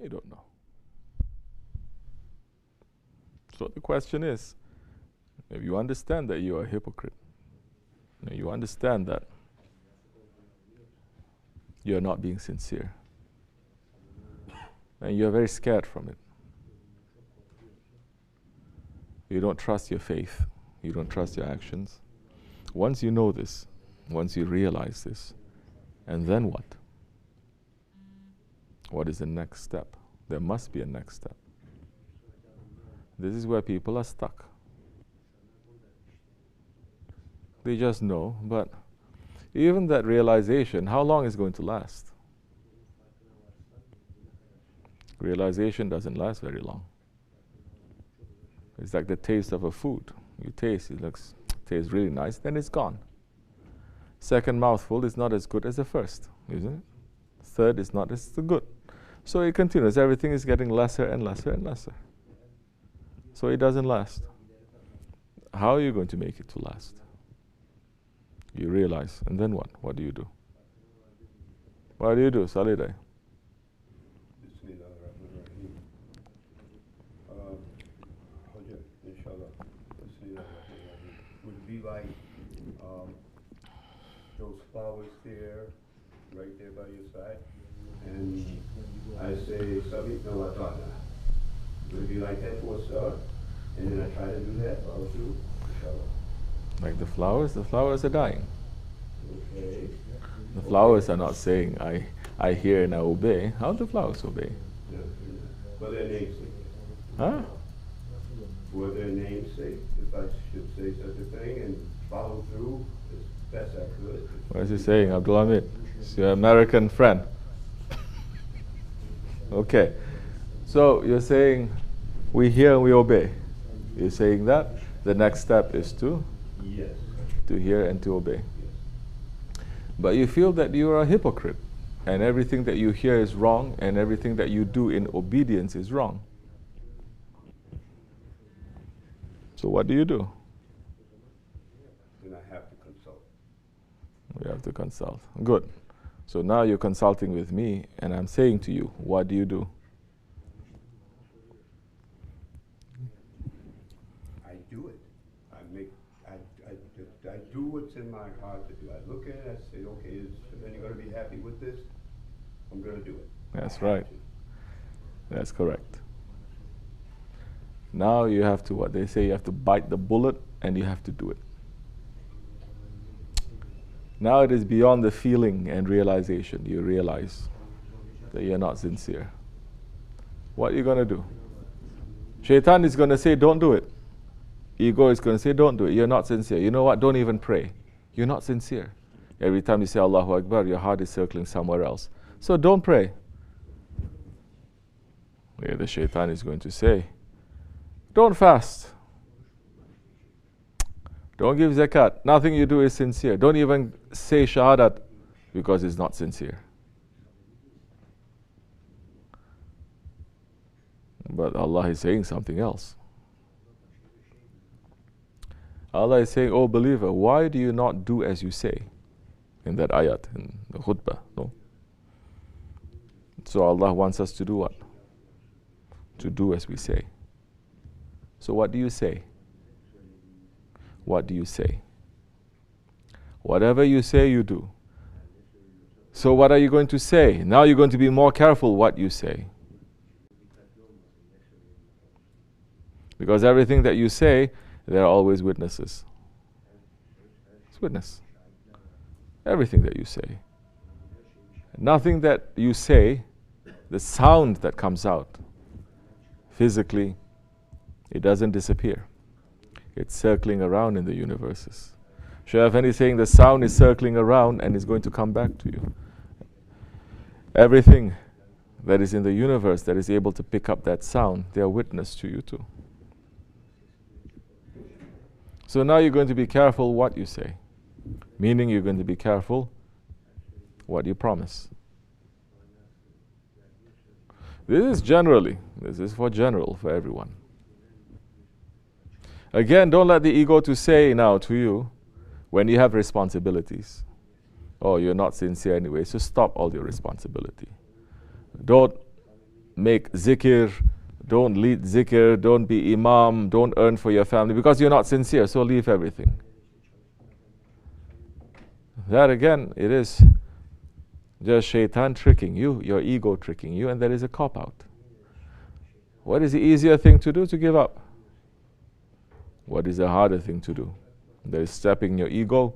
You don't know. So the question is, if you understand that you are a hypocrite, you understand that you are not being sincere, and you are very scared from it. You don't trust your faith. You don't trust your actions. Once you know this, once you realize this, and then what? What is the next step? There must be a next step. This is where people are stuck. They just know, but even that realization, how long is going to last? Realization doesn't last very long. It's like the taste of a food. You taste, it tastes really nice, then it's gone. Second mouthful is not as good as the first, isn't it? Third is not as good. So it continues. Everything is getting lesser and lesser and lesser. So it doesn't last. How are you going to make it to last? You realize, and then what? What do you do? What do you do, Salidai? Would it be like those flowers there, right there by your side? And I say, Sabi, no, I thought that. Would it be like that for a start? And then I try to do that, follow through, inshallah. Like the flowers are dying. Okay. The flowers are not saying, I hear and I obey. How do the flowers obey? No, what their names say? Huh? What their names say? If I should say such a thing and follow through as best I could. What is he saying, Abdul Hamid? It's your American friend. Okay. So you're saying, we hear and we obey. You're saying that the next step is to? Yes. To hear and to obey. But you feel that you are a hypocrite, and everything that you hear is wrong, and everything that you do in obedience is wrong. So what do you do? Then I have to consult. We have to consult. Good. So now you're consulting with me, and I'm saying to you, what do you do? I do it. I do what's in my heart to do. I look at it, I say, okay, is anyone going to be happy with this? I'm going to do it. That's right. That's correct. Now you have to, what they say, you have to bite the bullet and you have to do it. Now it is beyond the feeling and realization. You realize that you're not sincere. What are you going to do? Shaitan is going to say, don't do it. Ego is going to say, don't do it. You're not sincere. You know what? Don't even pray. You're not sincere. Every time you say Allahu Akbar, your heart is circling somewhere else. So don't pray. Yeah, the shaitan is going to say, don't fast. Don't give zakat. Nothing you do is sincere. Don't even say shahadat because it's not sincere. But Allah is saying something else. Allah is saying, oh believer, why do you not do as you say? In that ayat, in the khutbah. No? So Allah wants us to do what? To do as we say. So what do you say? What do you say? Whatever you say, you do. So what are you going to say? Now you're going to be more careful what you say. Because everything that you say, there are always witnesses. It's witness. Everything that you say. Nothing that you say, the sound that comes out, physically, it doesn't disappear. It's circling around in the universes. Shaykh Effendi saying the sound is circling around and is going to come back to you. Everything that is in the universe that is able to pick up that sound, they are witness to you too. So now you're going to be careful what you say. Meaning you're going to be careful what you promise. This is generally, this is for general, for everyone. Again, don't let the ego to say now to you when you have responsibilities. Oh, you're not sincere anyway, so stop all your responsibility. Don't make zikr, don't lead zikr, don't be imam, don't earn for your family because you're not sincere, so leave everything. That again, it is just shaitan tricking you, your ego tricking you, and that is a cop-out. What is the easier thing to do? To give up. What is the harder thing to do? That is stepping your ego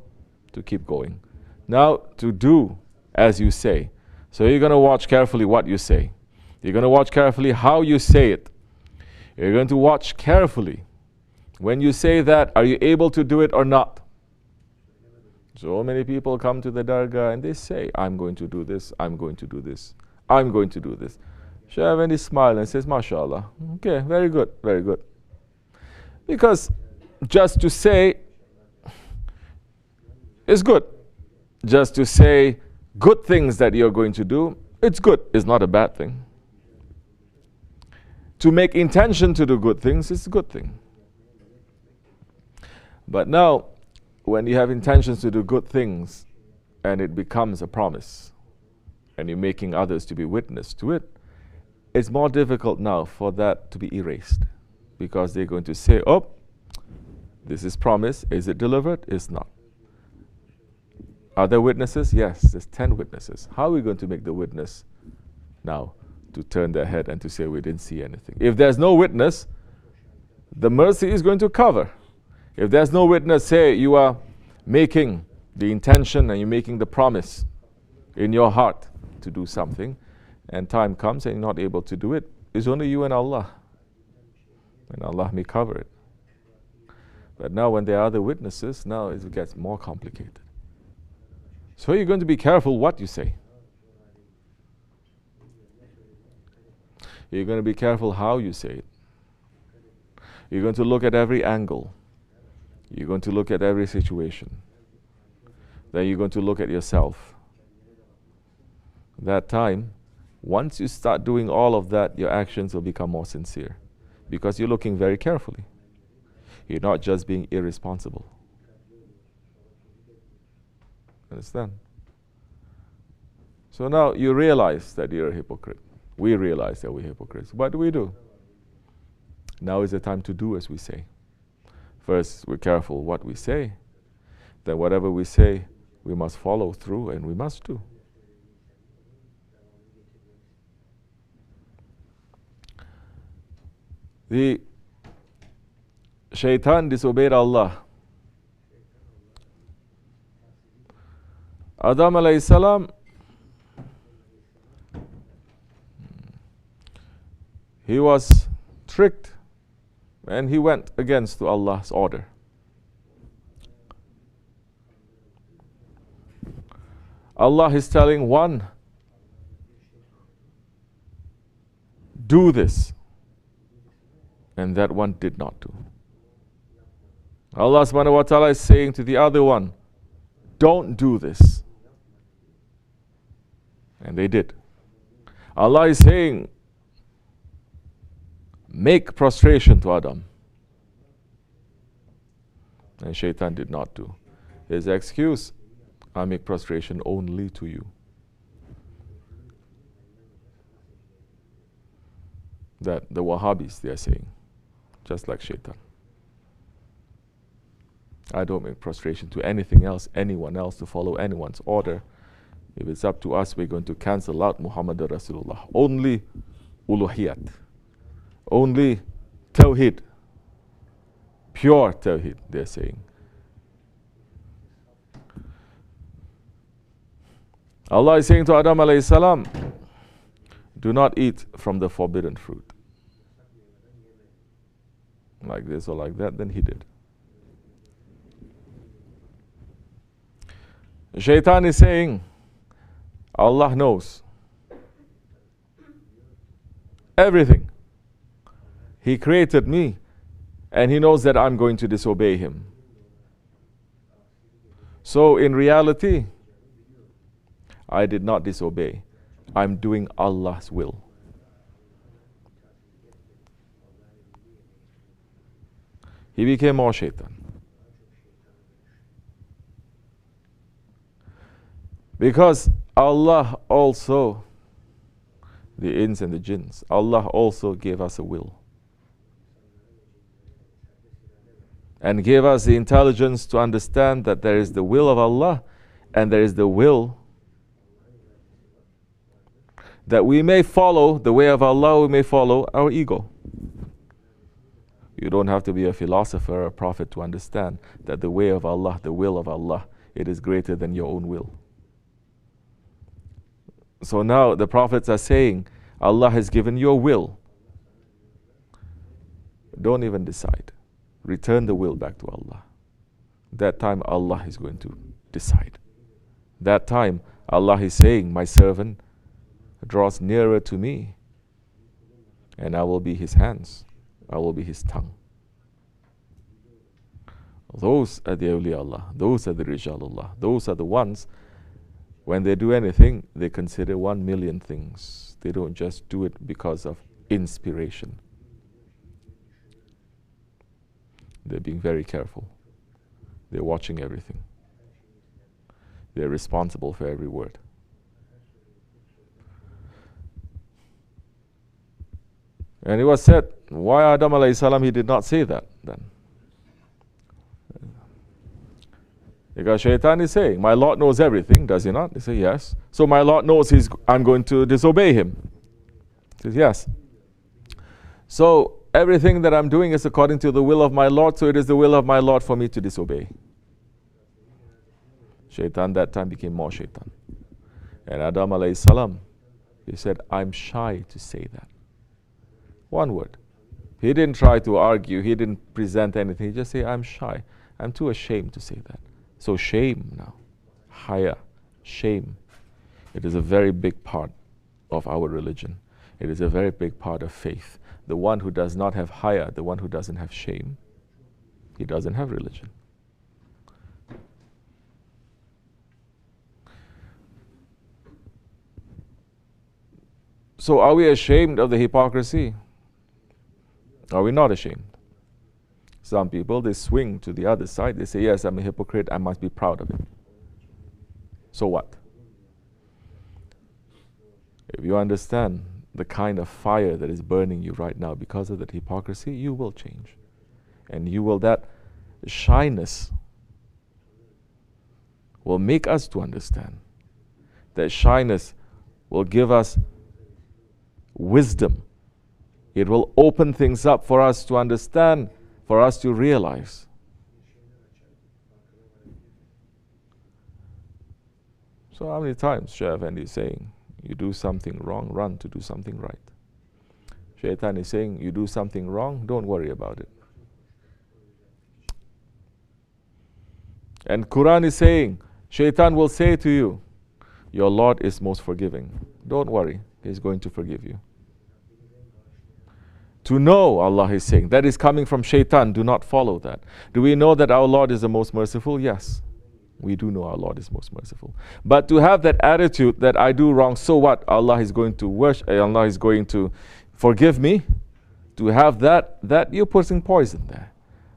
to keep going. Now, to do as you say. So you're going to watch carefully what you say. You're going to watch carefully how you say it. You're going to watch carefully. When you say that, are you able to do it or not? So many people come to the dargah and they say, I'm going to do this, I'm going to do this, I'm going to do this. Shaykh Effendi smiles and says, MashaAllah. Okay, very good, very good. Because just to say is good. Just to say good things that you're going to do, it's good, it's not a bad thing. To make intention to do good things is a good thing. But now, when you have intentions to do good things and it becomes a promise and you're making others to be witness to it, it's more difficult now for that to be erased because they're going to say, oh, this is promise, is it delivered? It's not. Are there witnesses? Yes, there's 10 witnesses. How are we going to make the witness now to turn their head and to say we didn't see anything? If there's no witness, the mercy is going to cover. If there's no witness, say you are making the intention and you're making the promise in your heart to do something, and time comes and you're not able to do it, it's only you and Allah. And Allah may cover it. But now when there are other witnesses, now it gets more complicated. So you're going to be careful what you say. You're going to be careful how you say it. You're going to look at every angle. You're going to look at every situation. Then you're going to look at yourself. That time, once you start doing all of that, your actions will become more sincere because you're looking very carefully. You're not just being irresponsible. Understand? So now you realize that you're a hypocrite. We realize that we're hypocrites. What do we do? Now is the time to do as we say. First, we're careful what we say. Then whatever we say, we must follow through and we must do. The shaitan disobeyed Allah. Adam alayhi salam, he was tricked and he went against Allah's order. Allah is telling one, do this, and that one did not do. Allah subhanahu wa ta'ala is saying to the other one, don't do this. And they did. Allah is saying, make prostration to Adam. And shaitan did not do. His excuse, I make prostration only to you. That the Wahhabis, they are saying, just like shaitan. I don't make prostration to anything else, anyone else, to follow anyone's order. If it's up to us, we're going to cancel out Muhammad Rasulullah. Only uluhiyat. Only tawhid. Pure tawhid, they're saying. Allah is saying to Adam alayhi salam, do not eat from the forbidden fruit. Like this or like that, then he did. Shaitan is saying, Allah knows everything. He created me and He knows that I'm going to disobey Him. So in reality, I did not disobey. I'm doing Allah's will. He became more shaitan. Because Allah also, the ins and the jinns, Allah also gave us a will. And gave us the intelligence to understand that there is the will of Allah and there is the will that we may follow the way of Allah, we may follow our ego. You don't have to be a philosopher or a prophet to understand that the way of Allah, the will of Allah, it is greater than your own will. So now the prophets are saying, Allah has given you a will. Don't even decide. Return the will back to Allah. That time Allah is going to decide. That time Allah is saying, my servant draws nearer to me, and I will be his hands, I will be his tongue. Those are the awliya Allah, those are the Rijalullah, those are the ones, when they do anything, they consider 1,000,000 things. They don't just do it because of inspiration. They're being very careful. They're watching everything. They're responsible for every word. And it was said, why Adam alayhi salam, he did not say that then? Because Shaitan is saying, my Lord knows everything, does he not? He says, yes. So my Lord knows I'm going to disobey him. He says, yes. So everything that I'm doing is according to the will of my Lord, so it is the will of my Lord for me to disobey. Shaitan that time became more Shaitan. And Adam alayhi salam, he said, I'm shy to say that. One word. He didn't try to argue, he didn't present anything, he just said, I'm shy. I'm too ashamed to say that. So shame now, haya, shame. It is a very big part of our religion. It is a very big part of faith. The one who does not have haya, the one who doesn't have shame, he doesn't have religion. So are we ashamed of the hypocrisy? Are we not ashamed? Some people, they swing to the other side. They say, yes, I'm a hypocrite. I must be proud of it. So what? If you understand the kind of fire that is burning you right now because of that hypocrisy, you will change. And you will, that shyness will make us to understand. That shyness will give us wisdom. It will open things up for us to understand, for us to realize. So how many times Shaykh Effendi is saying, you do something wrong, run to do something right. Shaitan is saying, you do something wrong, don't worry about it. And Quran is saying, Shaitan will say to you, your Lord is most forgiving. Don't worry, He's going to forgive you. To know, Allah is saying, that is coming from Shaitan, do not follow that. Do we know that our Lord is the most merciful? Yes. We do know our Lord is most merciful. But to have that attitude that I do wrong, so what? Allah is going to worship, Allah is going to forgive me. To have that you're putting poison there.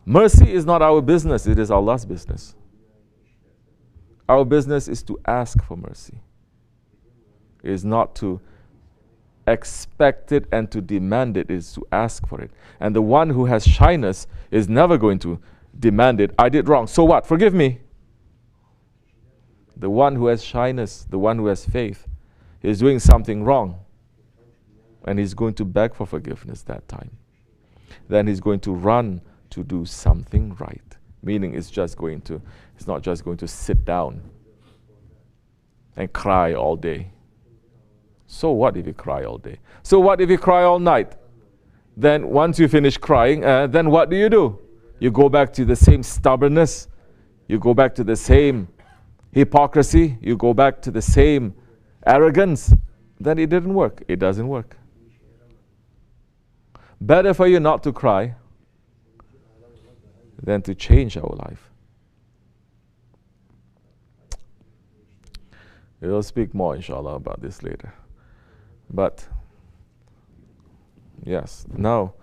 Mercy is not our business, it is Allah's business. Our business is to ask for mercy. It is not to expect it and to demand it, is to ask for it. And the one who has shyness is never going to demand it. I did wrong, so what? Forgive me. The one who has shyness, the one who has faith, is doing something wrong. And he's going to beg for forgiveness that time. Then he's going to run to do something right. Meaning it's not just going to sit down and cry all day. So what if you cry all day? So what if you cry all night? Then once you finish crying, then what do? You go back to the same stubbornness. You go back to the same hypocrisy. You go back to the same arrogance. Then it didn't work. It doesn't work. Better for you not to cry than to change our life. We'll speak more, inshallah, about this later. But, yes, now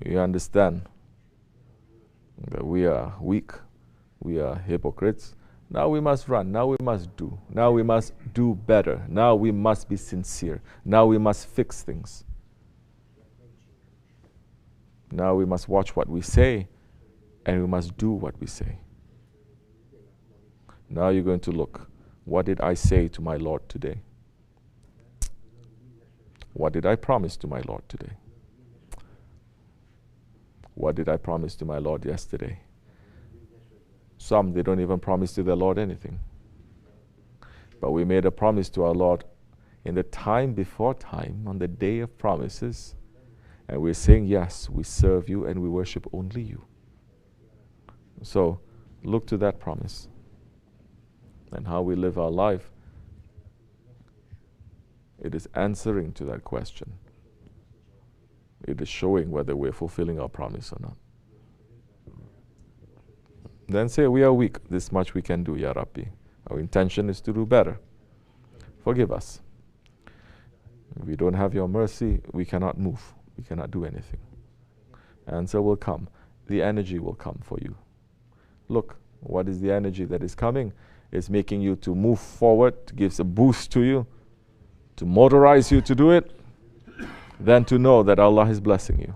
you understand that we are weak, we are hypocrites, Now we must run. Now we must do. Now we must do better. Now we must be sincere. Now we must fix things. Now we must watch what we say, and we must do what we say. Now you're going to look. What did I say to my Lord today? What did I promise to my Lord today? What did I promise to my Lord yesterday? Some, they don't even promise to their Lord anything. But we made a promise to our Lord in the time before time, on the day of promises. And we're saying, yes, we serve you and we worship only you. So, look to that promise. And how we live our life, it is answering to that question. It is showing whether we're fulfilling our promise or not. Then say, we are weak. This much we can do, Ya Rabbi. Our intention is to do better. Forgive us. If we don't have your mercy, we cannot move. We cannot do anything. Answer will come. The energy will come for you. Look, what is the energy that is coming? It's making you to move forward, gives a boost to you, to motorize you to do it, then to know that Allah is blessing you.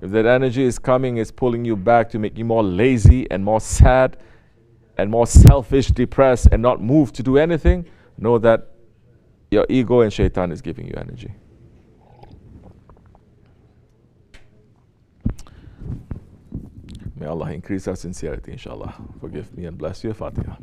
If that energy is coming, it's pulling you back to make you more lazy and more sad and more selfish, depressed, and not move to do anything, know that your ego and shaitan is giving you energy. May Allah increase our sincerity, inshallah. Forgive me and bless you. Fatiha.